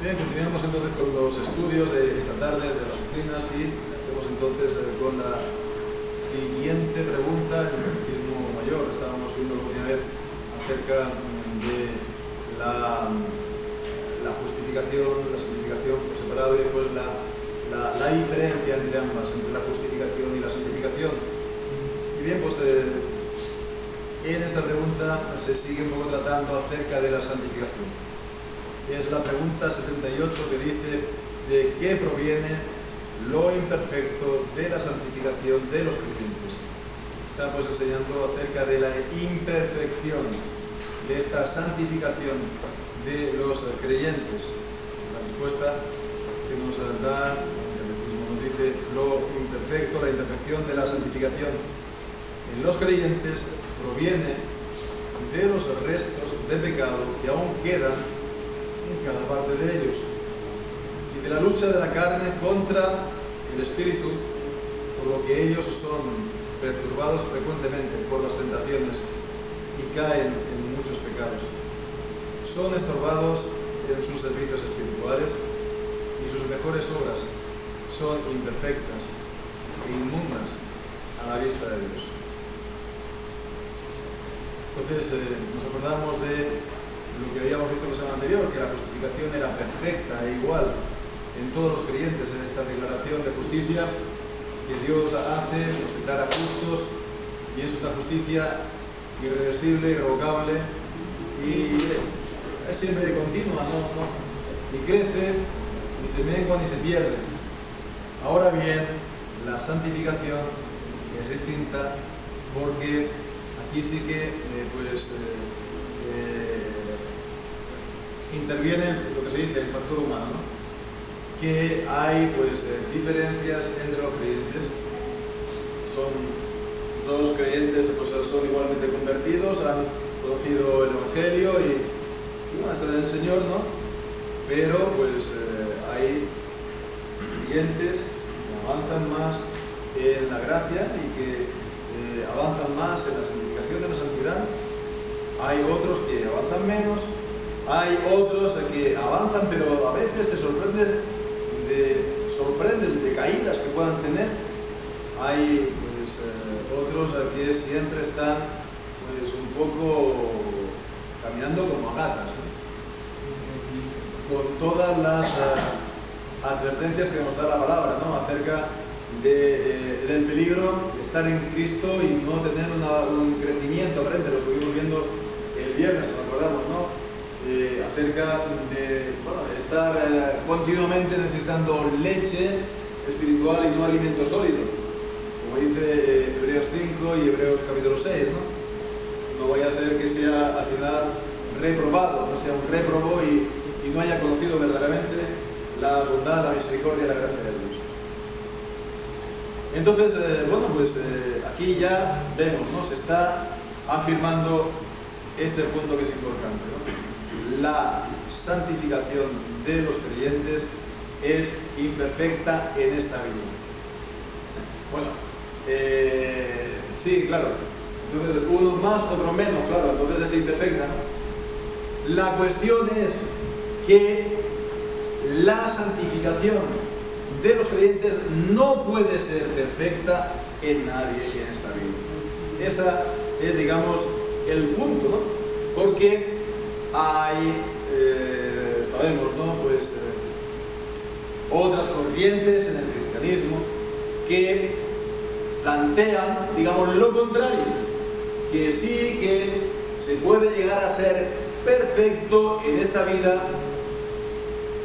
Bien, continuamos entonces con los estudios de esta tarde de las doctrinas y hacemos entonces con la siguiente pregunta, el catecismo mayor. Estábamos viendo la última vez acerca de la justificación, la santificación por separado y después la diferencia entre ambas, entre la justificación y la santificación. Y bien, pues en esta pregunta se sigue un poco tratando acerca de la santificación. Es la pregunta 78 que dice de qué proviene lo imperfecto de la santificación de los creyentes. Está pues enseñando acerca de la imperfección de esta santificación de los creyentes. La respuesta que nos da el catecismo nos dice lo imperfecto, la imperfección de la santificación en los creyentes proviene de los restos de pecado que aún quedan en cada parte de ellos, y de la lucha de la carne contra el espíritu, por lo que ellos son perturbados frecuentemente por las tentaciones y caen en muchos pecados. Son estorbados en sus servicios espirituales y sus mejores obras son imperfectas e inmundas a la vista de Dios. Entonces nos acordamos de lo que habíamos visto la semana anterior, que la justificación era perfecta e igual en todos los creyentes, en esta declaración de justicia que Dios hace, nos declara justos, y es una justicia irreversible, irrevocable, y es siempre continua, ni crece, ni se mengua, ni se pierde. Ahora bien, la santificación es distinta, porque aquí sí que interviene lo que se dice el factor humano, ¿no? Que hay diferencias entre los creyentes. Son dos creyentes, son igualmente convertidos, han conocido el Evangelio y están en el Señor, ¿no? Pero hay creyentes que avanzan más en la gracia y que avanzan más en la santificación de la santidad. Hay otros que avanzan menos. Hay otros que avanzan, pero a veces te sorprenden de caídas que puedan tener. Hay otros que siempre están un poco caminando como a gatas, ¿no? Con todas las advertencias que nos da la palabra, ¿no? Acerca del peligro de estar en Cristo y no tener un crecimiento aparente. Lo estuvimos viendo el viernes, nos acordamos, ¿no? Acerca de estar continuamente necesitando leche espiritual y no alimento sólido, como dice Hebreos 5 y Hebreos capítulo 6, ¿no? No vaya a ser que sea al final reprobado, no sea un réprobo y no haya conocido verdaderamente la bondad, la misericordia y la gracia de Dios. Entonces, aquí ya vemos, ¿no? Se está afirmando este punto que es importante, ¿no? La santificación de los creyentes es imperfecta en esta vida. Bueno, sí, claro. Entonces, unos más, otros menos, claro, entonces es imperfecta, ¿no? La cuestión es que la santificación de los creyentes no puede ser perfecta en nadie en esta vida. Ese es, digamos, el punto, ¿no? Porque hay, sabemos, ¿no? Otras corrientes en el cristianismo que plantean, digamos, lo contrario, que sí que se puede llegar a ser perfecto en esta vida,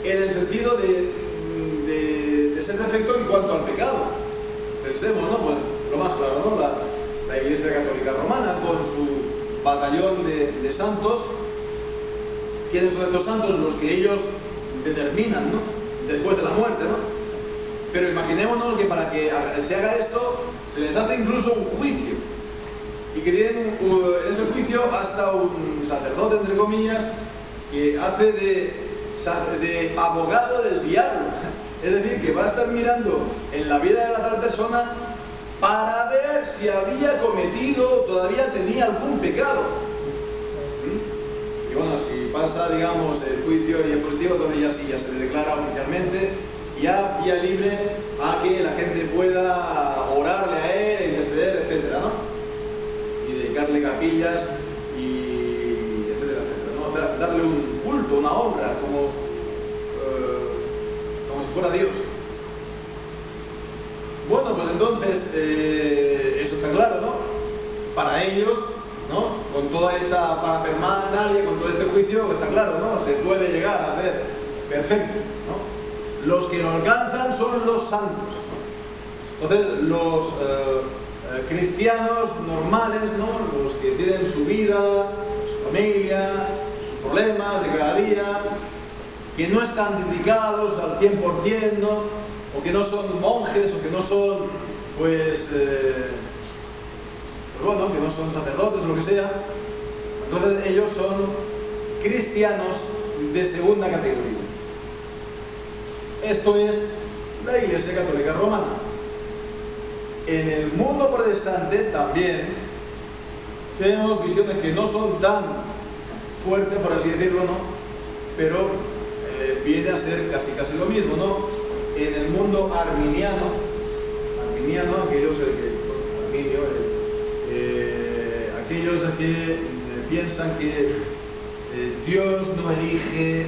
en el sentido de ser perfecto en cuanto al pecado. Pensemos, ¿no? Pues lo más claro, ¿no? La Iglesia Católica Romana, con su batallón de santos. ¿Quiénes son estos santos? Los que ellos determinan, ¿no? Después de la muerte, ¿no? Pero imaginémonos que para que se haga esto, se les hace incluso un juicio. Y que tienen en ese juicio hasta un sacerdote, entre comillas, que hace de abogado del diablo. Es decir, que va a estar mirando en la vida de la tal persona para ver si había cometido, todavía tenía algún pecado. bueno, si pasa, digamos, el juicio y es positivo, entonces ya sí, ya se le declara oficialmente, ya vía libre a que la gente pueda orarle a él, interceder, etcétera, ¿no? Y dedicarle capillas y etcétera, etcétera, ¿no? O sea, darle un culto, una honra, como si fuera Dios. Bueno, pues entonces, eso está claro, ¿no? Para ellos, ¿no? Con toda esta parafernalia, con todo este juicio, está claro, ¿no? Se puede llegar a ser perfecto, ¿no? Los que lo alcanzan son los santos, ¿no? Entonces, los cristianos normales, ¿no? Los que tienen su vida, su familia, sus problemas de cada día, que no están dedicados al 100%, ¿no? O que no son monjes, o que no son, pues bueno, que no son sacerdotes o lo que sea. Entonces ellos son cristianos de segunda categoría. Esto es la Iglesia Católica Romana. En el mundo protestante también tenemos visiones que no son tan fuertes, por así decirlo, ¿no? Pero viene a ser casi lo mismo, ¿no? En el mundo arminiano, aquellos que piensan que Dios no elige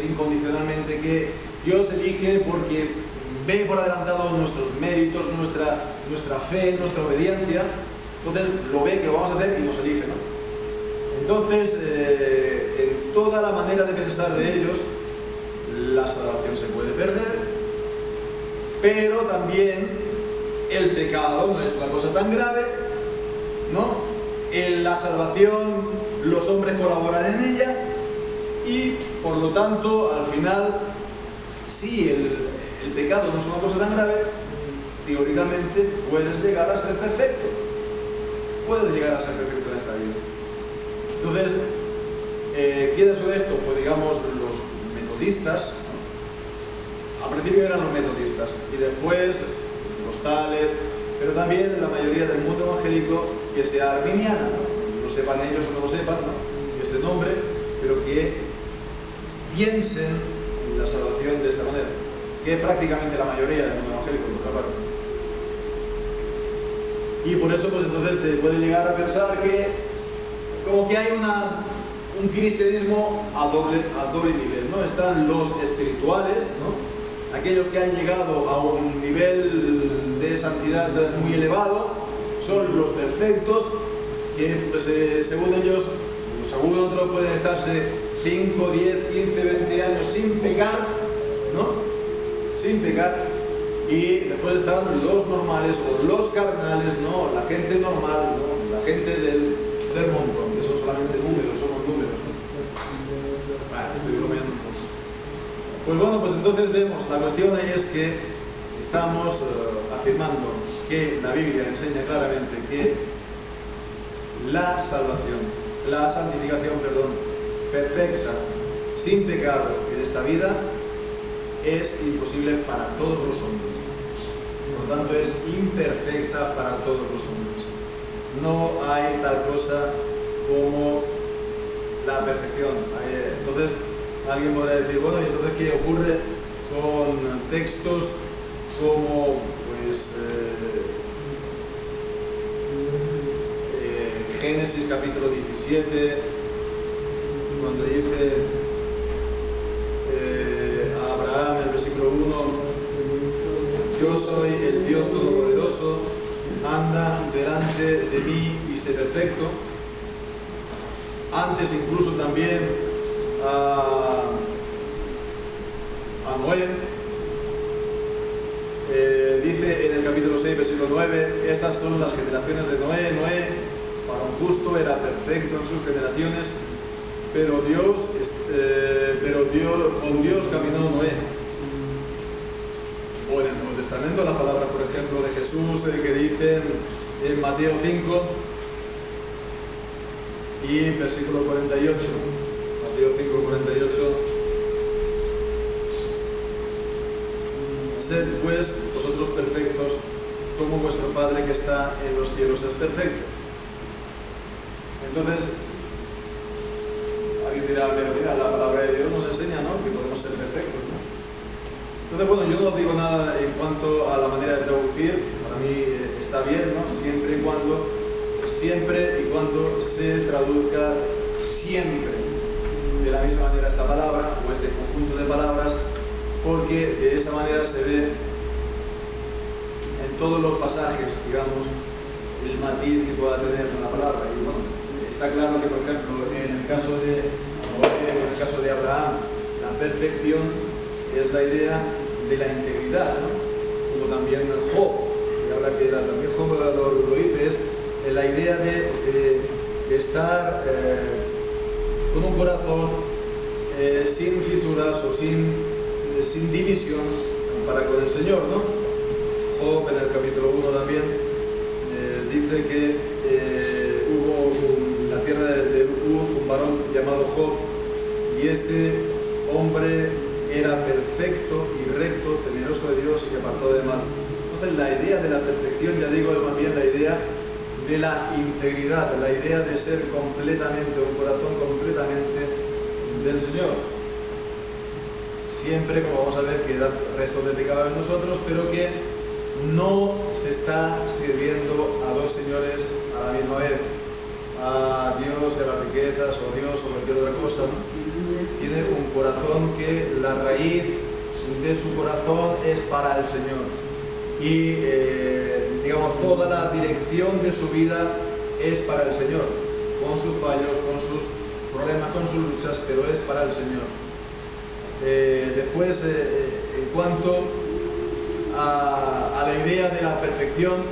incondicionalmente, que Dios elige porque ve por adelantado nuestros méritos, nuestra fe, nuestra obediencia, entonces lo ve que lo vamos a hacer y nos elige, ¿no? Entonces, en toda la manera de pensar de ellos, la salvación se puede perder, pero también el pecado no es una cosa tan grave, ¿no? En la salvación los hombres colaboran en ella y, por lo tanto, al final, si el pecado no es una cosa tan grave, teóricamente puedes llegar a ser perfecto. Puedes llegar a ser perfecto en esta vida. Entonces, ¿quiénes son estos? Pues digamos los metodistas, ¿no? Al principio eran los metodistas y después los tales, pero también la mayoría del mundo evangélico que sea arminiana, ¿no? Lo sepan ellos o no lo sepan, ¿no? Este nombre, pero que piensen en la salvación de esta manera, que prácticamente la mayoría del mundo evangélico, por otra parte. Y por eso, pues entonces se puede llegar a pensar que como que hay un cristianismo a doble nivel, ¿no? Están los espirituales, ¿no? Aquellos que han llegado a un nivel de santidad muy elevado, son los perfectos, que pues, según ellos, según otros pueden estarse 5, 10, 15, 20 años sin pecar, ¿no? Sin pecar. Y después están los normales o los carnales, ¿no? La gente normal, ¿no? La gente del montón, que son solamente números, somos números, ¿no? Vale, estoy bromeando un poco. Pues bueno, pues entonces vemos, la cuestión es que estamos afirmando que la Biblia enseña claramente que la salvación, la santificación, perfecta, sin pecado en esta vida, es imposible para todos los hombres. Por lo tanto, es imperfecta para todos los hombres. No hay tal cosa como la perfección. Entonces, alguien podrá decir, bueno, ¿y entonces qué ocurre con textos como, pues, Génesis capítulo 17, cuando dice a Abraham en el versículo 1, yo soy el Dios Todopoderoso, anda delante de mí y sé perfecto? Antes incluso también a Noé, dice en el capítulo 6, versículo 9, estas son las generaciones de Noé. Noé, para un justo, era perfecto en sus generaciones, pero con Dios caminó Noé. O en el Nuevo Testamento, las palabras, por ejemplo, de Jesús, que dicen en Mateo 5 y versículo 48. Mateo 5, 48. Sed pues vosotros perfectos, como vuestro Padre que está en los cielos es perfecto. Entonces, Alguien dirá, pero mira, la palabra de Dios nos enseña, ¿no?, que podemos ser perfectos, ¿no? Entonces, bueno, yo no digo nada en cuanto a la manera de traducir. Para mí está bien, ¿no?, siempre y cuando se traduzca siempre de la misma manera esta palabra o este conjunto de palabras, porque de esa manera se ve en todos los pasajes, digamos, el matiz que pueda tener una palabra. Y bueno, está claro que, por ejemplo, en el caso de Abraham, la perfección es la idea de la integridad, ¿no?, como también Job, y ahora que también Job lo dice, es la idea de estar con un corazón sin fisuras o sin división para con el Señor, ¿no? Job, en el capítulo 1 también, dice que hubo en la tierra de Uz un varón llamado Job, y este hombre era perfecto y recto, temeroso de Dios y apartado de mal. Entonces, la idea de la perfección, ya digo, es más bien la idea de la integridad, la idea de ser completamente, un corazón completamente del Señor. Siempre, como vamos a ver, queda restos de pecado en nosotros, pero que no se está sirviendo a dos señores a la misma vez, a Dios y a las riquezas, o a Dios o cualquier otra cosa. Tiene un corazón que la raíz de su corazón es para el Señor, y digamos, toda la dirección de su vida es para el Señor, con sus fallos, con sus problemas, con sus luchas, pero es para el Señor. Después, en cuanto a la idea de la perfección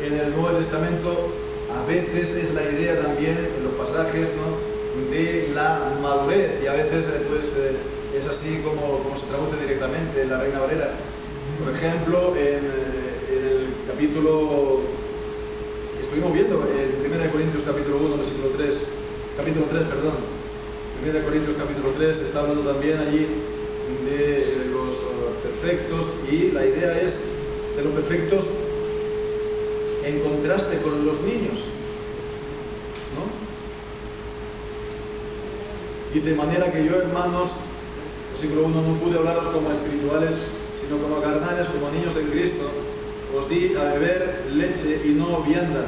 en el Nuevo Testamento, a veces es la idea también en los pasajes, ¿no?, de la madurez, y a veces es así como se traduce directamente en la Reina Valera. Por ejemplo, en el capítulo que estuvimos viendo, en 1 Corintios capítulo 1, capítulo 3, 1 Corintios capítulo 3, está hablando también allí de los perfectos, y la idea es de los perfectos en contraste con los niños, ¿no? Dice, de manera que yo, hermanos, versículo 1, no pude hablaros como espirituales, sino como carnales, como niños en Cristo. Os di a beber leche y no vianda,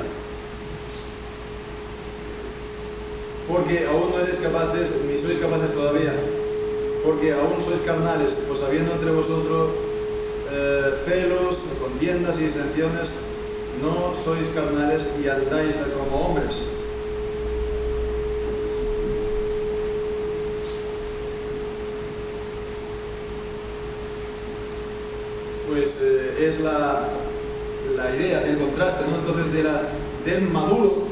porque aún no eres capaces, ni sois capaces todavía, porque aún sois carnales, pues habiendo entre vosotros celos, contiendas y disensiones, no sois carnales y andáis como hombres. Pues es la idea del contraste, ¿no? Entonces, del maduro,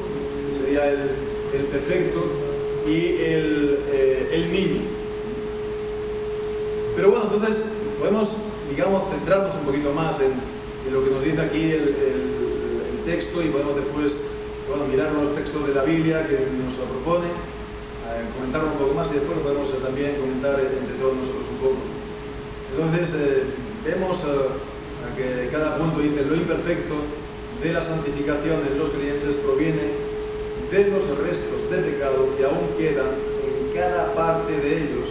que sería el perfecto, y el niño. Pero bueno, entonces podemos, digamos, centrarnos un poquito más en lo que nos dice aquí el texto, y podemos después, bueno, mirar los textos de la Biblia que nos lo propone, comentarlo un poco más, y después lo podemos también comentar entre todos nosotros un poco. Entonces, vemos que cada punto dice: lo imperfecto de la santificación en los creyentes proviene de los restos de pecado que aún quedan en cada parte de ellos,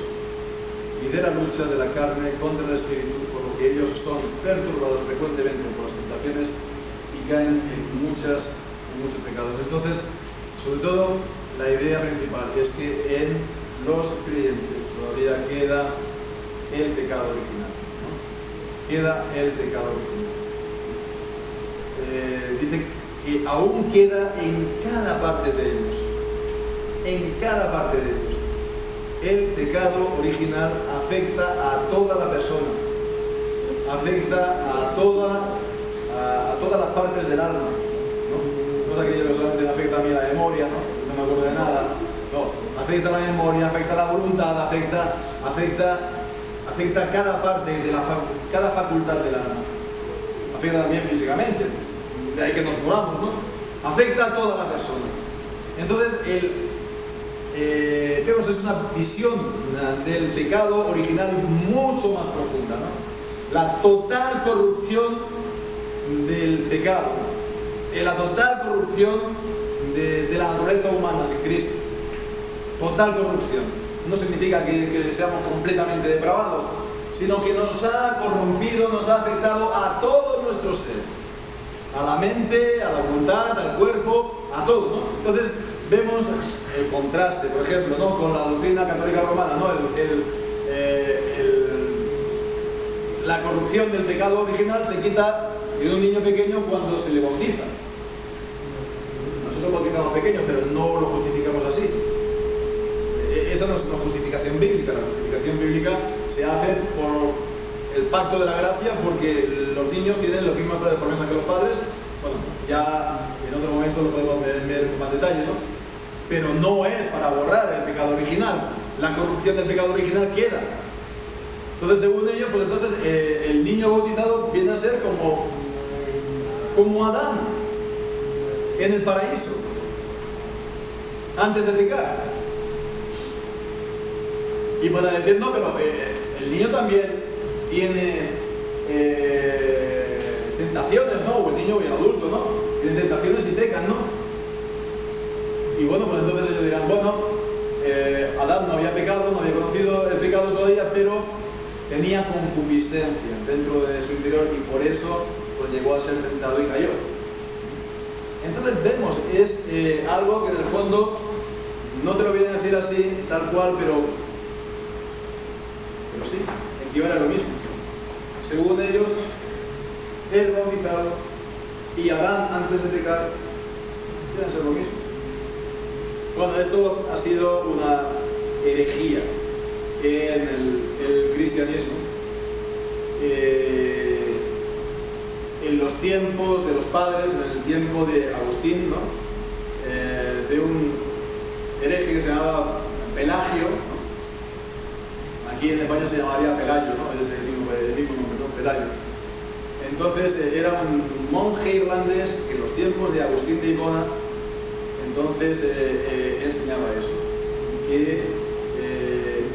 y de la lucha de la carne contra el espíritu, por lo que ellos son perturbados frecuentemente por las tentaciones y caen en muchos pecados. Entonces, sobre todo, la idea principal es que en los creyentes todavía queda el pecado original, ¿no? Queda el pecado original. Dice que aún queda en cada parte de ellos. En cada parte de ellos. El pecado original afecta a toda la persona, afecta a todas las partes del alma, ¿no? No es aquello que solamente afecta a mí la memoria, ¿no? No me acuerdo de nada. No, afecta a la memoria, afecta a la voluntad, afecta a cada parte de cada facultad del alma. Afecta también físicamente, de ahí que nos moramos, ¿no? Afecta a toda la persona. Entonces, vemos, es una visión del pecado original mucho más profunda, ¿no? La total corrupción del pecado, la total corrupción de la naturaleza humana sin Cristo. total corrupción. No significa que seamos completamente depravados, sino que nos ha corrompido, nos ha afectado a todo nuestro ser, a la mente, a la voluntad, al cuerpo, a todo, ¿no? Entonces vemos el contraste, por ejemplo, ¿no?, con la doctrina católica romana, ¿no? La corrupción del pecado original se quita en un niño pequeño cuando se le bautiza. Nosotros bautizamos pequeños, pero no lo justificamos así. Esa no es una justificación bíblica. La justificación bíblica se hace por el pacto de la gracia, porque los niños tienen las mismas promesas que los padres. Bueno, ya en otro momento lo podemos ver con más detalles, ¿no? Pero no es para borrar el pecado original. La corrupción del pecado original queda. Entonces, según ellos, pues entonces el niño bautizado viene a ser como Adán en el paraíso, antes de pecar. Y para decir, no, pero el niño también tiene tentaciones, ¿no? O el niño o el adulto, ¿no? Tiene tentaciones y pecan, ¿no? Y bueno, pues entonces ellos dirán, bueno, Adán no había pecado, no había conocido el pecado todavía, pero tenía concupiscencia dentro de su interior y por eso pues llegó a ser tentado y cayó. Entonces vemos, es algo que en el fondo no te lo vienen a decir así, tal cual, pero sí, equivale a lo mismo. Según ellos, el bautizado y Adán antes de pecar deben ser lo mismo. Bueno, esto ha sido una herejía en el cristianismo. En los tiempos de los padres, en el tiempo de Agustín, ¿no? De un hereje que se llamaba Pelagio, ¿no? Aquí en España se llamaría Pelayo, ¿no? Es el mismo nombre, ¿no? Pelayo. Entonces era un monje irlandés que en los tiempos de Agustín de Hipona entonces enseñaba eso, que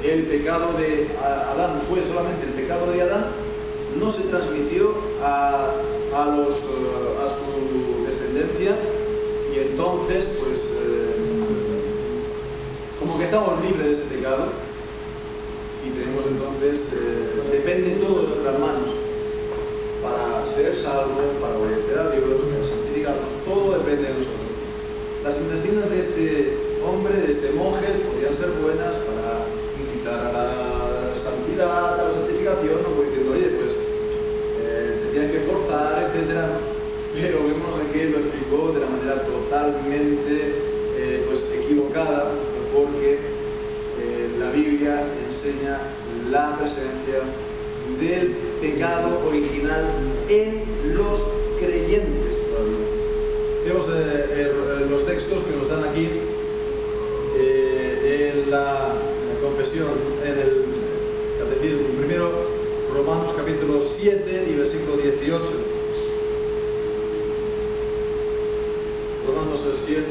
el pecado de Adán fue solamente el pecado de Adán, no se transmitió a su descendencia, y entonces pues como que estamos libres de ese pecado y tenemos entonces, depende todo de nuestras manos para ser salvos, para obedecer a Dios, para santificarnos, todo depende de nosotros. Las intenciones de este hombre, de este monje, podrían ser buenas para incitar a la santidad, a la santificación, no diciendo, oye, pues te tienes que forzar, etc. Pero vemos que lo explicó de la manera totalmente pues equivocada, porque la Biblia enseña la presencia del pecado original en los creyentes todavía. Vemos los textos que nos dan aquí en la confesión, en el catecismo. Primero, Romanos capítulo 7 y versículo 18. Romanos 7,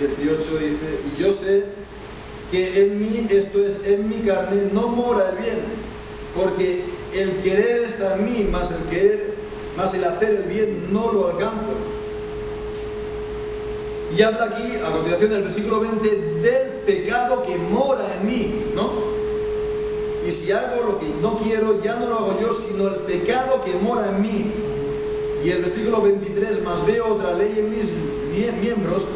18 dice: y yo sé que en mí, esto es, en mi carne, no mora el bien, porque el querer está en mí, mas el hacer el bien no lo alcanzo. Y habla aquí, a continuación del versículo 20, del pecado que mora en mí, ¿no? Y si hago lo que no quiero, ya no lo hago yo, sino el pecado que mora en mí. Y el versículo 23, más veo otra ley en mis miembros,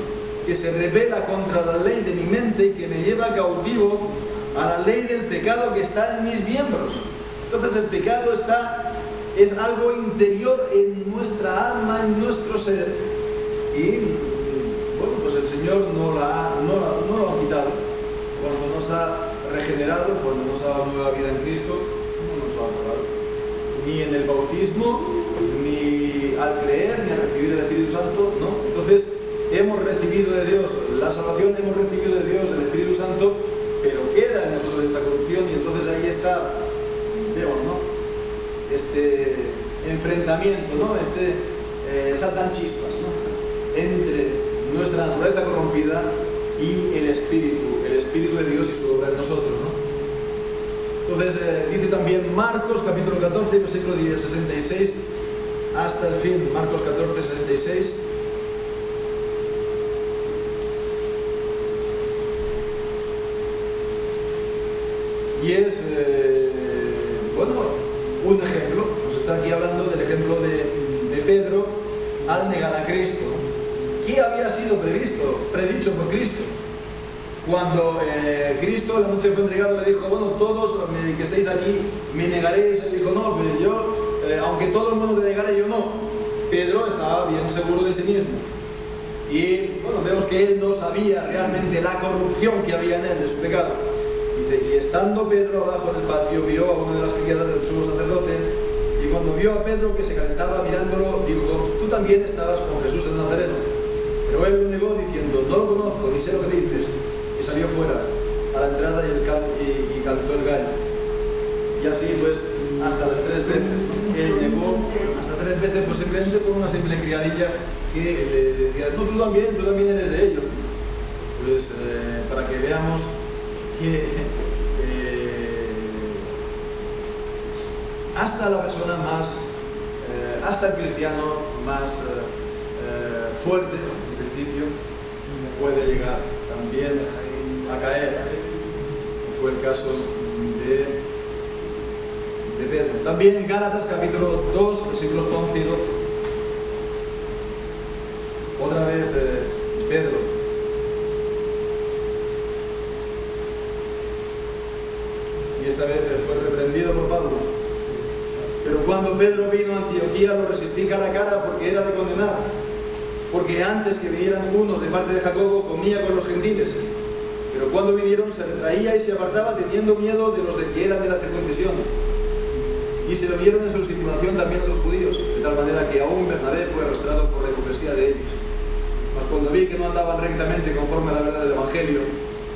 que se rebela contra la ley de mi mente y que me lleva cautivo a la ley del pecado que está en mis miembros. Entonces el pecado es algo interior en nuestra alma, en nuestro ser, y bueno, pues el Señor no lo ha quitado. Cuando nos ha regenerado, cuando nos ha dado nueva vida en Cristo, no nos lo ha borrado. Ni en el bautismo, ni al creer, ni al recibir el Espíritu Santo, ¿no? Entonces, hemos recibido de Dios la salvación, hemos recibido de Dios el Espíritu Santo, pero queda en nosotros esta corrupción, y entonces ahí está, vemos, ¿no? Este enfrentamiento, ¿no? Saltan chispas, ¿no? Entre nuestra naturaleza corrompida y el Espíritu de Dios y su obra en nosotros, ¿no? Entonces dice también Marcos capítulo 14, versículo 66 hasta el fin. Marcos 14, 66. Y es, bueno, un ejemplo. Nos está aquí hablando del ejemplo de Pedro al negar a Cristo. ¿Qué había sido predicho por Cristo? Cuando Cristo la noche fue entregado, le dijo, bueno, todos que estéis aquí me negaréis. Él dijo, no, pero yo, aunque todo el mundo te negare, yo no. Pedro estaba bien seguro de sí mismo. Y bueno, vemos que él no sabía realmente la corrupción que había en él, de su pecado. Dice, y estando Pedro abajo en el patio, vio a una de las criadas del sumo sacerdote, y cuando vio a Pedro que se calentaba mirándolo, dijo, tú también estabas con Jesús el Nazareno. Pero él lo negó diciendo, no lo conozco, ni sé lo que dices. Y salió fuera, a la entrada y cantó el gallo. Y así pues, hasta las 3 veces. Él negó hasta 3 veces, pues simplemente por una simple criadilla que le decía, no, tú también eres de ellos. Pues para que veamos que hasta la persona más, hasta el cristiano más fuerte, en principio, puede llegar también a caer. Fue el caso de Pedro. También en Gálatas capítulo 2, versículos 11 y 12. Otra vez Pedro. Y esta vez fue reprendido por Pablo. Pero cuando Pedro vino a Antioquía lo resistí cara a cara porque era de condenar. Porque antes que vinieran unos de parte de Jacobo comía con los gentiles. Pero cuando vinieron se retraía y se apartaba teniendo miedo de los que eran de la circuncisión. Y se lo vieron en su simulación también a los judíos, de tal manera que aún Bernabé fue arrastrado por la hipocresía de ellos. Mas cuando vi que no andaban rectamente conforme a la verdad del Evangelio,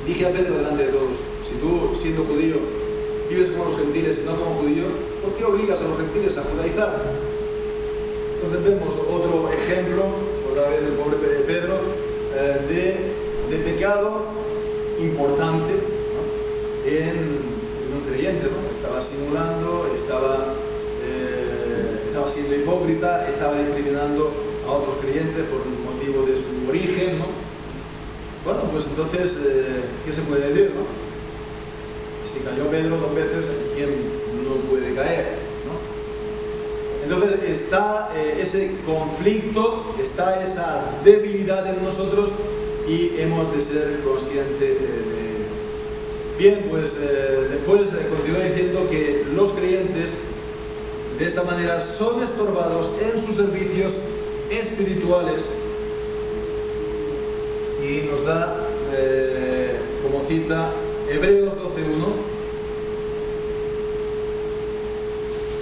dije a Pedro delante de todos, si tú, siendo judío, vives como los gentiles y no como judío, ¿por qué obligas a los gentiles a judaizar? Entonces vemos otro ejemplo, otra vez del pobre Pedro, de pecado importante, ¿no? en un creyente, ¿no? Estaba simulando, estaba siendo hipócrita, estaba discriminando a otros creyentes por un motivo de su origen, ¿no? Bueno, pues entonces, ¿qué se puede decir, no? Si cayó Pedro 2 veces, ¿quién no puede caer, no? Entonces está ese conflicto, está esa debilidad en nosotros y hemos de ser conscientes de ello. Bien, pues después continúa diciendo que los creyentes de esta manera son estorbados en sus servicios espirituales y nos da como cita Hebreos 12:1.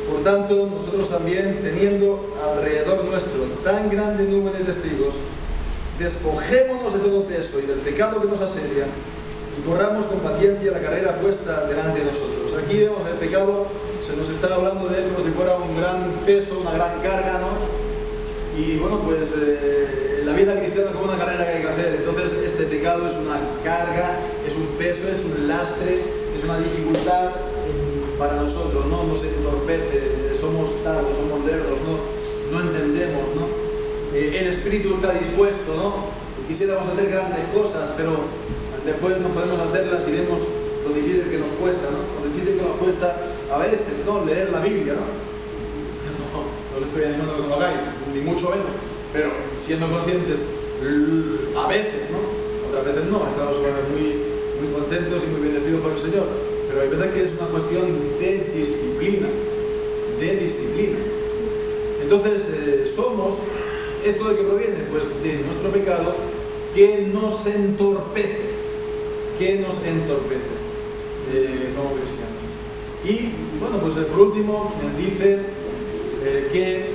Por tanto, nosotros también, teniendo alrededor nuestro tan grande número de testigos, despojémonos de todo peso y del pecado que nos asedia y corramos con paciencia la carrera puesta delante de nosotros. Aquí vemos el pecado, se nos está hablando de él como si fuera un gran peso, una gran carga, ¿no? Y bueno, pues la vida cristiana es como una carrera que hay que hacer. Entonces este pecado es una carga, es un peso, es un lastre, es una dificultad para nosotros, ¿no? Nos entorpece, somos tardos, somos lerdos, no entendemos, ¿no? El espíritu está dispuesto, ¿no? Quisiéramos hacer grandes cosas, pero después no podemos hacerlas y vemos lo difícil que nos cuesta, ¿no? Lo difícil que nos cuesta a veces, ¿no? Leer la Biblia, ¿no? No os estoy animando a que no lo hagáis, ni mucho menos, pero siendo conscientes a veces, ¿no? Otras veces no, estamos muy contentos y muy bendecidos por el Señor, pero hay veces que es una cuestión de disciplina, Entonces somos, ¿esto de qué proviene? Pues de nuestro pecado que nos entorpece, como cristianos. Y bueno, pues por último dice que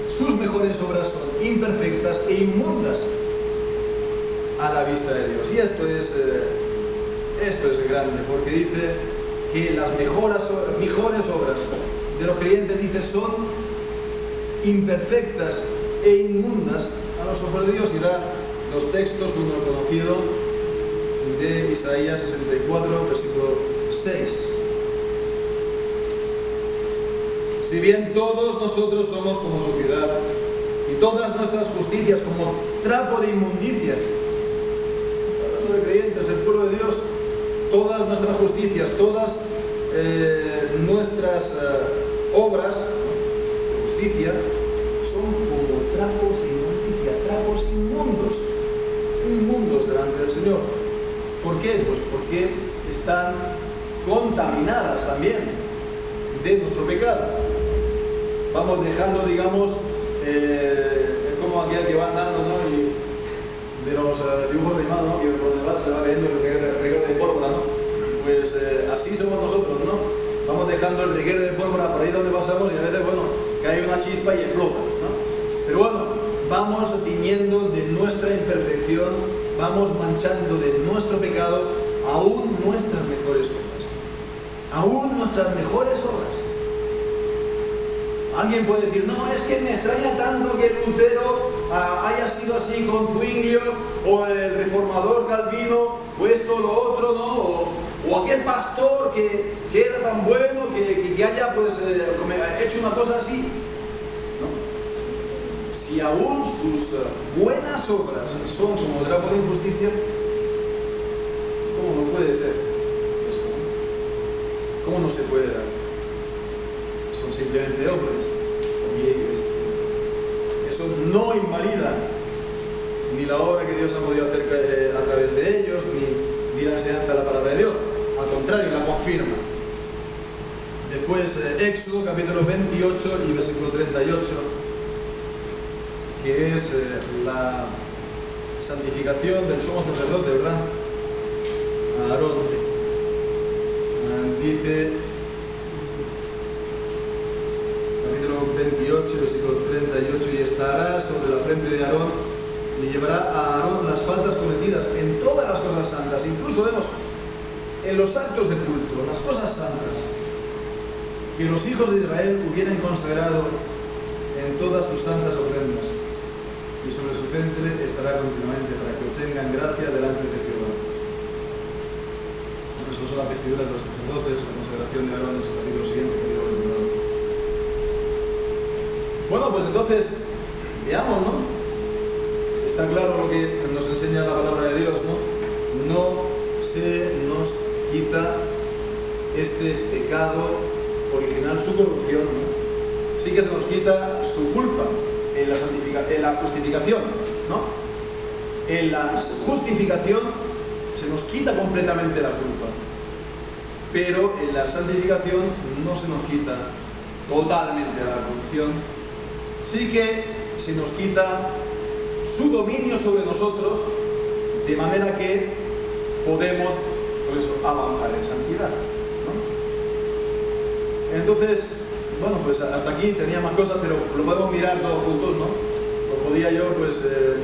sus mejores obras son imperfectas e inmundas a la vista de Dios. Y esto es grande, porque dice que las mejores obras de los creyentes, dice, son imperfectas e inmundas a los ojos de Dios, y da los textos, uno conocido de Isaías 64, versículo 6. Si bien todos nosotros somos como suciedad, y todas nuestras justicias como trapo de inmundicia, hablando de creyentes, el pueblo de Dios, todas nuestras justicias, todas nuestras obras de justicia son como trapos de inmundicia, trapos inmundos delante del Señor. ¿Por qué? Pues porque están contaminadas también de nuestro pecado. Vamos dejando, digamos, como aquel que va andando, ¿no? Y de los dibujos animados, ¿no? Que por detrás se va viendo el reguero de pólvora, ¿no? Pues así somos nosotros, ¿no? Vamos dejando el reguero de pólvora por ahí donde pasamos y a veces, bueno, cae una chispa y explota, ¿no? Pero bueno, vamos tiñendo de nuestra imperfección, vamos manchando de nuestro pecado aún nuestras mejores obras. Aún nuestras mejores obras. Alguien puede decir, no, es que me extraña tanto que Lutero haya sido así con Zwinglio, o el reformador Calvino, o esto o lo otro, ¿no? O aquel pastor que era tan bueno que haya pues, hecho una cosa así. ¿No? Si aún sus buenas obras son como trapo de injusticia, ¿cómo no puede ser esto? ¿Cómo no se puede dar? Son simplemente hombres. Y eso no invalida ni la obra que Dios ha podido hacer a través de ellos, ni la enseñanza de la palabra de Dios. Al contrario, la confirma. Después, Éxodo, capítulo 28 y versículo 38, que es la santificación del sumo sacerdote, ¿verdad? Aarón. Dice, capítulo 28, versículo 38, y estará sobre la frente de Aarón, y llevará a Aarón las faltas cometidas en todas las cosas santas, incluso vemos en los actos de culto, en las cosas santas, que los hijos de Israel hubieran consagrado en todas sus santas ofrendas, y sobre su frente estará continuamente para que obtengan gracia delante de Jehová. Eso son las vestiduras de los sacerdotes, la consagración de Aarón, es el capítulo siguiente que digo. Bueno, pues entonces, veamos, ¿no? Está claro lo que nos enseña la palabra de Dios, ¿no? No se nos quita este pecado original, su corrupción, ¿no? Sí que se nos quita su culpa en la justificación, ¿no? En la justificación se nos quita completamente la culpa, pero en la santificación no se nos quita totalmente la corrupción. Sí que se nos quita su dominio sobre nosotros, de manera que podemos, por eso, avanzar en santidad, ¿no? Entonces, bueno, pues hasta aquí tenía más cosas, pero lo podemos mirar todos juntos, ¿no? O podía yo, pues, hacer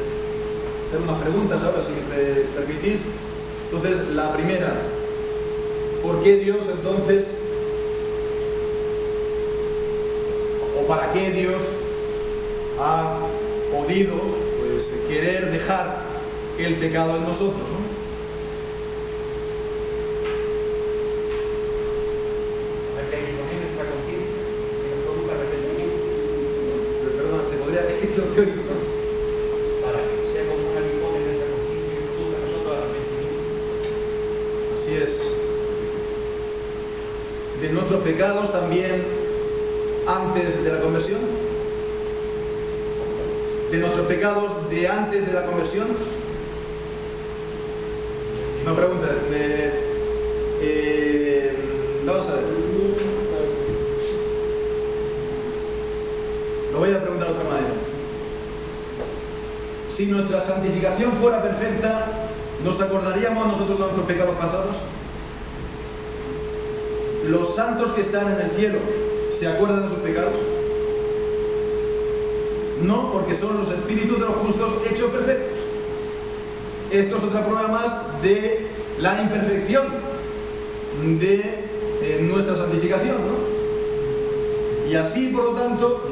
unas preguntas ahora, si me permitís. Entonces, la primera, ¿por qué Dios entonces, o para qué Dios ha podido, pues, querer dejar el pecado en nosotros, ¿no? Para que sea como un aguijón en nuestra conciencia y conduzca a nosotros al arrepentimiento. Así es. De nuestros pecados también antes de la conversión. De nuestros pecados de antes de la conversión. Una pregunta. Vamos a ver. Lo voy a preguntar de otra manera. Si nuestra santificación fuera perfecta, ¿nos acordaríamos nosotros de nuestros pecados pasados? ¿Los santos que están en el cielo se acuerdan de sus pecados? No, porque son los espíritus de los justos hechos perfectos. Esto es otra prueba más de la imperfección de nuestra santificación, ¿no? Y así, por lo tanto,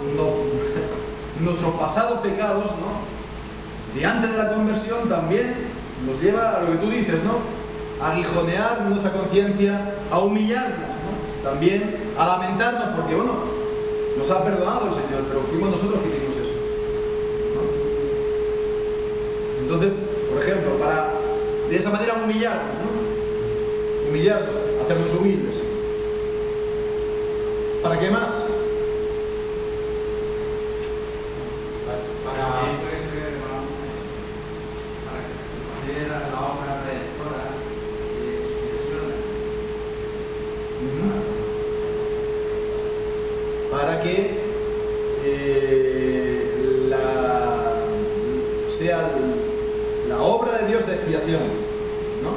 nuestros pasados pecados, ¿no?, de antes de la conversión también nos lleva a lo que tú dices, ¿no? A aguijonear nuestra conciencia, a humillarnos, ¿no? También a lamentarnos, porque bueno, nos ha perdonado el Señor, pero fuimos nosotros que hicimos eso, ¿no? Entonces, por ejemplo, para de esa manera humillarnos, ¿no? humillarnos, hacernos humildes. ¿Para qué más? Para hacer la obra redentora de expiación. Para que sea la obra de Dios de expiación, ¿no?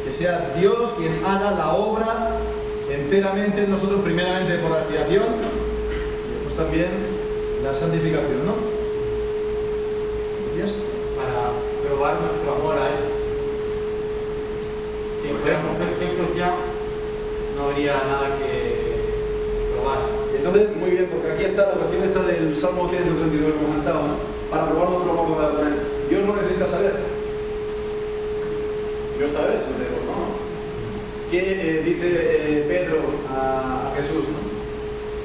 Que sea Dios quien haga la obra enteramente en nosotros, primeramente por la expiación y después también la santificación, ¿no? ¿Decías? Para probar nuestro amor a Él. Si fuéramos perfectos ya, no habría nada que probar. Entonces, muy bien, porque aquí está la cuestión esta del Salmo 139 que hemos comentado, ¿no? Para probar nuestro amor con Él. Dios no necesita saber. Dios sabe, ¿no? ¿Qué dice Pedro a Jesús, ¿no?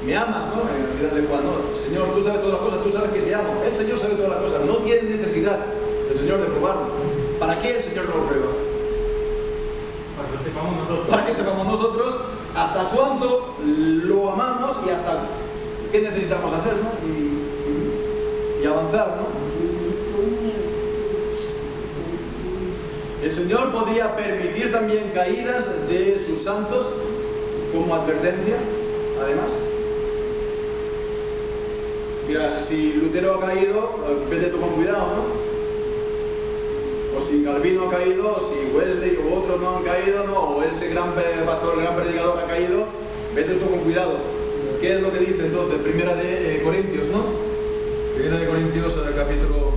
Me amas, ¿no? En el final de Juan, ¿no? Señor, tú sabes todas las cosas, tú sabes que te amo. El Señor sabe todas las cosas, no tiene necesidad el Señor de probarlo. ¿Para qué el Señor no lo prueba? Para que lo sepamos nosotros. Para que sepamos nosotros hasta cuánto lo amamos y hasta qué necesitamos hacer, ¿no? Y avanzar, ¿no? El Señor podría permitir también caídas de sus santos como advertencia, además. Mira, si Lutero ha caído, vete tú con cuidado, ¿no? O si Calvino ha caído, o si Wesley u otros no han caído, ¿no? O ese gran pastor, gran predicador ha caído, vete tú con cuidado. ¿Qué es lo que dice entonces? Primera de Corintios, ¿no? Primera de Corintios, capítulo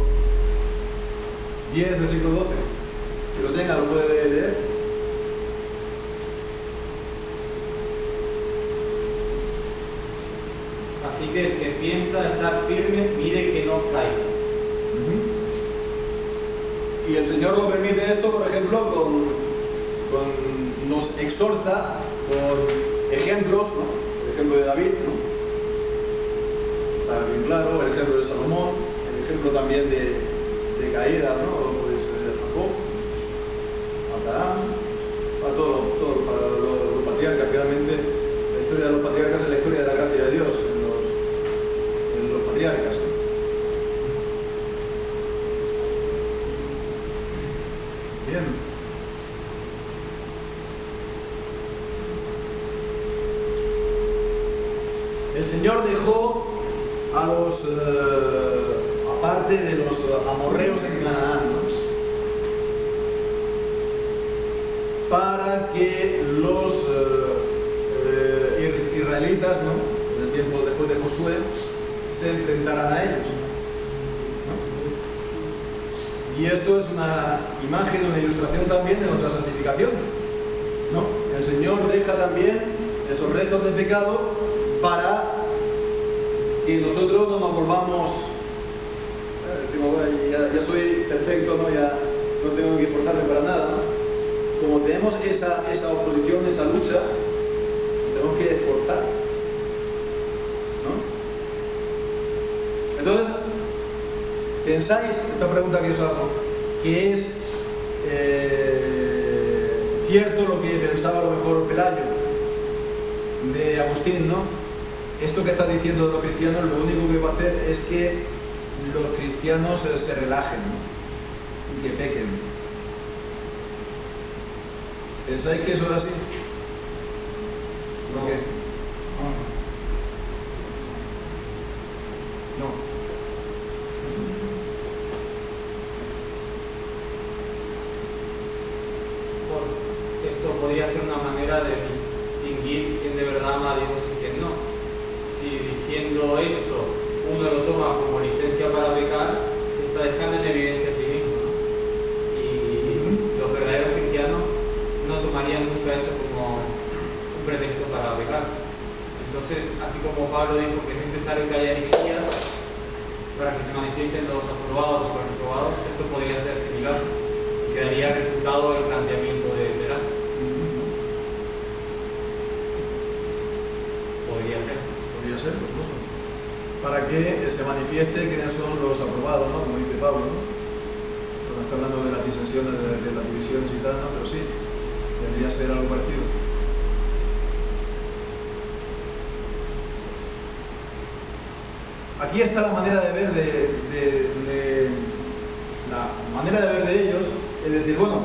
10, versículo 12. Si lo tenga, lo puede leer. Así que el que piensa estar firme, mire que no caiga. Y el Señor lo permite esto, por ejemplo, nos exhorta con ejemplos, ¿no? El ejemplo de David, ¿no? Está bien claro, el ejemplo de Salomón, el ejemplo también de caída, ¿no? Pues de Jacob, Abraham, para para los patriarcas. Realmente la historia de los patriarcas es la historia de la gracia de Dios en los patriarcas, ¿no? Bien. El Señor dejó a los, aparte de los amorreos en Canaán, ¿no? Para que los israelitas, ¿no? En el tiempo después de Josué, se enfrentaran a ellos, ¿no? Y esto es una imagen, una ilustración también de nuestra santificación, ¿no? El Señor deja también esos restos de pecado para que nosotros no nos volvamos, decimos, bueno, ya soy perfecto, ¿no? Ya no tengo que esforzarme para nada, ¿no? Como tenemos esa oposición, esa lucha, tenemos que esforzar, ¿no? Entonces, pensáis, esta pregunta que os hago, que es cierto lo que pensaba a lo mejor Pelayo de Agustín, ¿no? Esto que está diciendo de los cristianos, lo único que va a hacer es que los cristianos se relajen, ¿no? Y que pequen. ¿Pensáis que eso es así? ¿Por qué? No. Esto podría ser una manera de distinguir quién de verdad ama a Dios y quién no. Si diciendo esto uno lo toma como licencia para pecar, se está dejando en evidencia a sí mismo, ¿no? Y los verdaderos cristianos no tomarían nunca eso como un pretexto para pecar. Entonces, así como Pablo dijo que es necesario que haya herejías para que se manifiesten los aprobados o los reprobados, esto podría ser similar y quedaría refutado el planteamiento de Pelayo. Podría ser, por supuesto. Para que se manifieste quiénes son los aprobados, ¿no? Como dice Pablo, ¿no? Cuando está hablando de las disensiones, de las divisiones y tal, ¿no? Pero sí, vendría a ser algo parecido. Aquí está la manera de ver la manera de ver de ellos, es decir, bueno,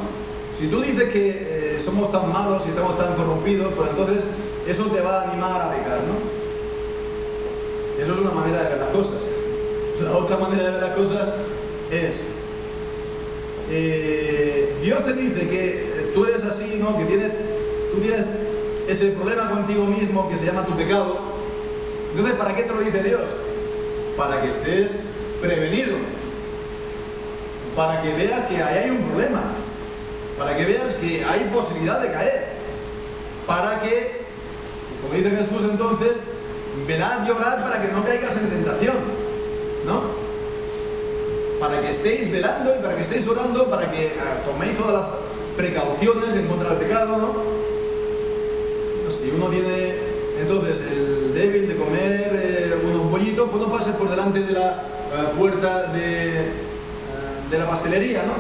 si tú dices que somos tan malos y estamos tan corrompidos, pues entonces eso te va a animar a pecar, ¿no? Eso es una manera de ver las cosas. La otra manera de ver las cosas es Dios te dice que tú eres así, ¿no? Que tú tienes ese problema contigo mismo que se llama tu pecado. Entonces, ¿para qué te lo dice Dios? Para que estés prevenido, para que veas que ahí hay un problema, para que veas que hay posibilidad de caer, para que, como dice Jesús entonces, verás llorar para que no caigas en tentación, ¿no? Para que estéis velando y para que estéis orando, para que toméis todas las precauciones en contra del pecado, ¿no? Si uno tiene entonces el débil de comer unos bollitos, pues no pases por delante de la puerta de la pastelería, ¿no?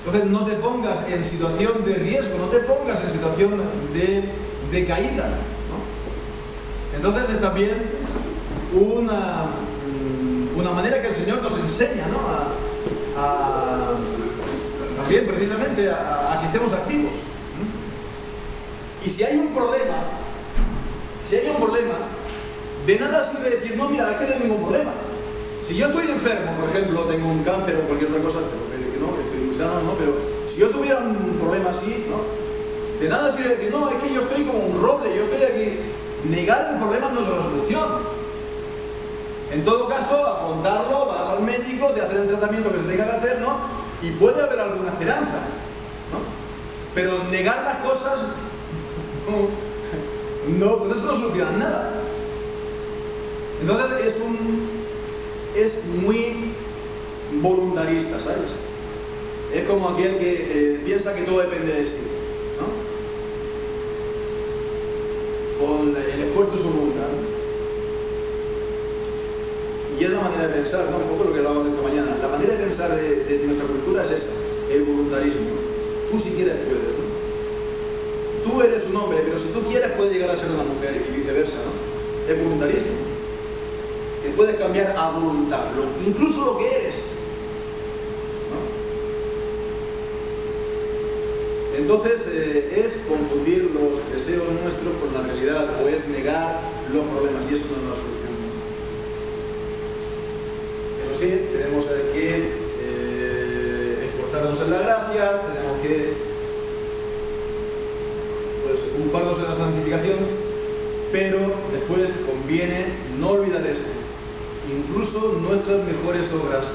Entonces no te pongas en situación de riesgo, no te pongas en situación de caída, ¿no? Entonces es también una manera que el Señor nos enseña, ¿no? También precisamente a que estemos activos. Y si hay un problema, de nada sirve decir, no, mira, es que no hay ningún problema. Si yo estoy enfermo, por ejemplo, tengo un cáncer o cualquier otra cosa, que no, que estoy muy sano, ¿no? Pero si yo tuviera un problema así, ¿no? De nada sirve decir, no, es que yo estoy como un roble, yo estoy aquí. Negar el problema no es la solución. En todo caso, afrontarlo, vas al médico, te hacen el tratamiento que se tenga que hacer, ¿no? Y puede haber alguna esperanza, ¿no? Pero negar las cosas, no, con eso no solucionan nada. Entonces es muy voluntarista, ¿sabes? Es como aquel que piensa que todo depende de sí, ¿no? Con el esfuerzo es su voluntad, ¿no? Y es la manera de pensar, ¿no? Un poco lo que hablábamos esta mañana. La manera de pensar de nuestra cultura es esa, el voluntarismo. Tú si quieres puedes, ¿no? Tú eres un hombre, pero si tú quieres puedes llegar a ser una mujer y viceversa, ¿no? Es voluntarismo. Que puedes cambiar a voluntad, incluso lo que eres, ¿no? Entonces es confundir los deseos nuestros con la realidad, o es negar los problemas, y eso no es la solución. Pero sí, tenemos que esforzarnos en la gracia, tenemos que ocuparnos en la santificación, pero después conviene no olvidar esto. Incluso nuestras mejores obras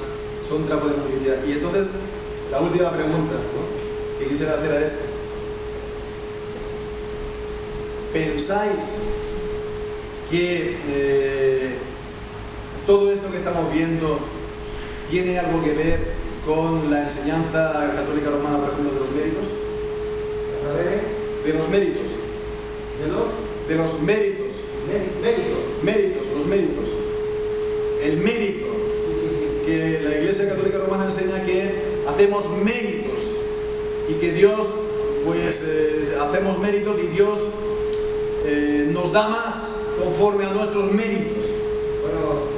son trapo de inmundicia. Y entonces, la última pregunta, ¿no?, que quisiera hacer a esto. ¿Pensáis que todo esto que estamos viendo tiene algo que ver con la enseñanza católica romana, por ejemplo, de los méritos? De los méritos. De los méritos. Los méritos. El mérito. Que la Iglesia Católica Romana enseña que hacemos méritos y que Dios, pues, hacemos méritos y Dios nos da más conforme a nuestros méritos. Bueno,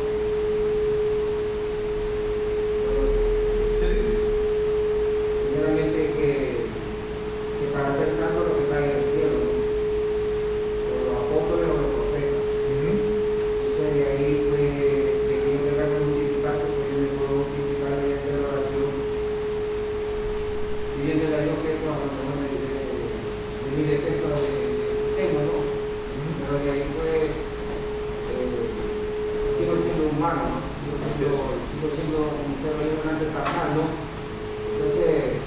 sinceramente que para ser santo lo que cae en el cielo, ¿no? Por los apóstoles o los profetas. Entonces de ahí pues de que yo tenga que multiplicarse, pues yo me puedo multiplicar mediante la oración, pidiéndole a Dios que esto abandone de mi defecto de sistema, ¿no? Pero de ahí pues sigo siendo humano, ¿no? Sigo siendo un perro de un antes carnal, ¿no? Entonces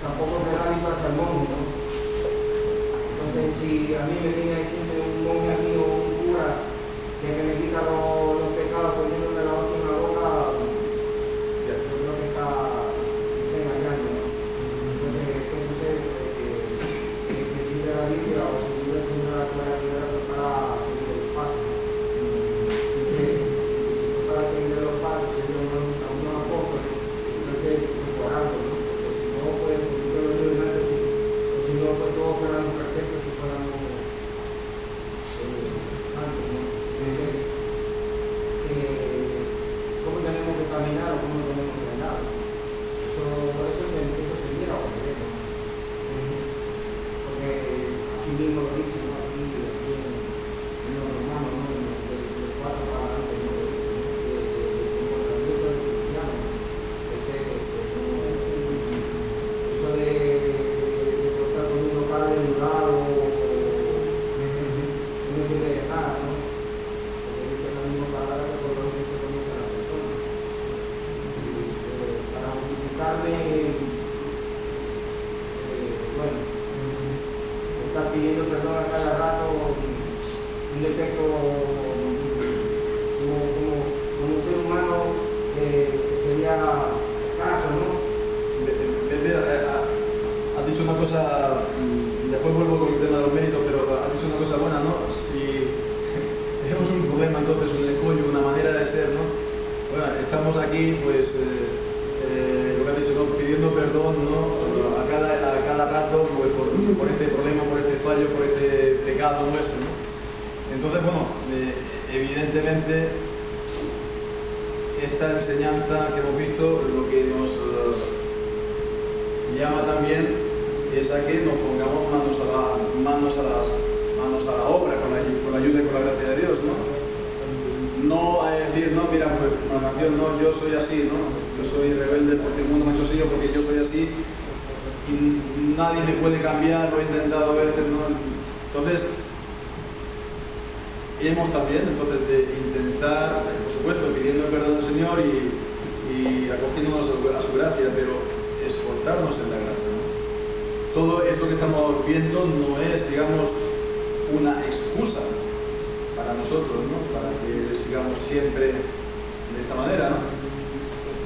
tampoco me da ni para el monje, ¿no? Entonces si a mí me viene a decirse un monje aquí o un cura que me quita los pecados poniéndome la hostia en la boca, yo creo que está engañando, ¿no? Entonces, ¿qué sucede? Que se dice la Biblia o se dice el Señor a la primera para seguir los pasos. Dice, si para seguir los pasos, se dio a unos apóstoles, entonces, mejorando, ¿no? Porque si no, pues, yo lo digo antes, o si no, pues todos fueran aquí mismo lo dice, ¿no? Aquí en los romanos, ¿no? De 4 para adelante, ¿no? Lo dice, ¿no? De comportamiento del cristiano, eso de cortar con uno cara de un lado, no sirve de nada, ¿no? Porque dice la misma palabra que por lo que se conoce a la persona. Para justificarme, bueno, está pidiendo perdón a cada rato, un defecto como ser humano sería caso, ¿no? Has dicho una cosa, después vuelvo con el tema de los méritos, pero has dicho una cosa buena, ¿no? Si tenemos un problema, entonces, un escollo, una manera de ser, ¿no? Bueno, estamos aquí, pues, lo que has dicho, ¿no? Pidiendo perdón, ¿no? A cada rato, pues, por este problema, por este fallo, por este pecado nuestro, ¿no? Entonces, bueno, evidentemente, esta enseñanza que hemos visto, lo que nos llama también es a que nos pongamos manos a la obra con la ayuda y con la gracia de Dios, ¿no? No a decir, no, mira, pues la nación, no, yo soy así, ¿no? Yo soy rebelde porque el mundo me ha hecho así o porque yo soy así y nadie me puede cambiar, lo he intentado a veces, ¿no? Entonces, hemos también, entonces, de intentar, por supuesto, pidiendo el perdón del Señor y acogiéndonos a su gracia, pero esforzarnos en la gracia, ¿no? Todo esto que estamos viendo no es, digamos, una excusa para nosotros, ¿no? Para que sigamos siempre de esta manera, ¿no?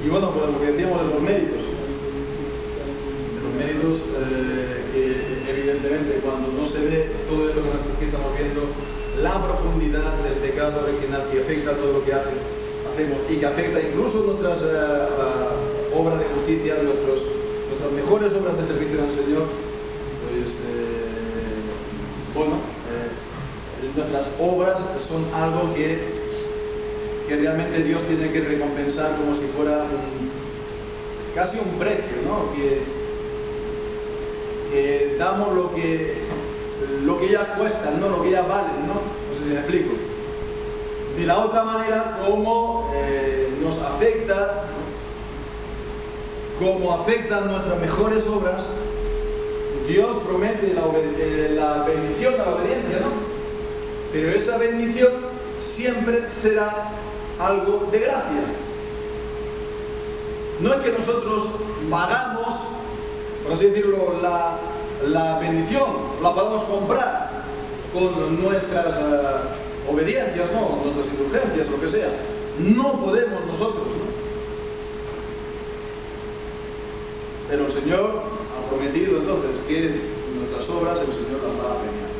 Y bueno, pues lo que decíamos de los méritos, que evidentemente cuando no se ve todo esto que estamos viendo, la profundidad del pecado original que afecta a todo lo que hacemos y que afecta incluso nuestras obras de justicia, nuestras mejores obras de servicio al Señor, pues nuestras obras son algo que realmente Dios tiene que recompensar como si fuera casi un precio, ¿no? Que damos lo que ellas cuestan, ¿no? Lo que ellas valen, ¿no? No sé si me explico. De la otra manera, cómo nos afecta, cómo afectan nuestras mejores obras, Dios promete la bendición a la obediencia, ¿no? Pero esa bendición siempre será algo de gracia. No es que nosotros pagamos, por así decirlo, la bendición, la podamos comprar con nuestras obediencias, ¿no? Nuestras indulgencias, lo que sea. No podemos nosotros, ¿no? Pero el Señor ha prometido entonces que nuestras obras el Señor las va a premiar.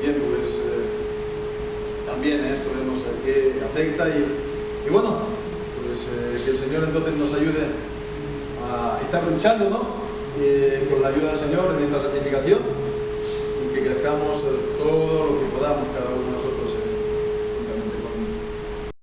Bien, pues también esto vemos que afecta y bueno, pues que el Señor entonces nos ayude a estar luchando, ¿no? Con la ayuda del Señor en esta santificación y que crezcamos todo lo que podamos cada uno de nosotros.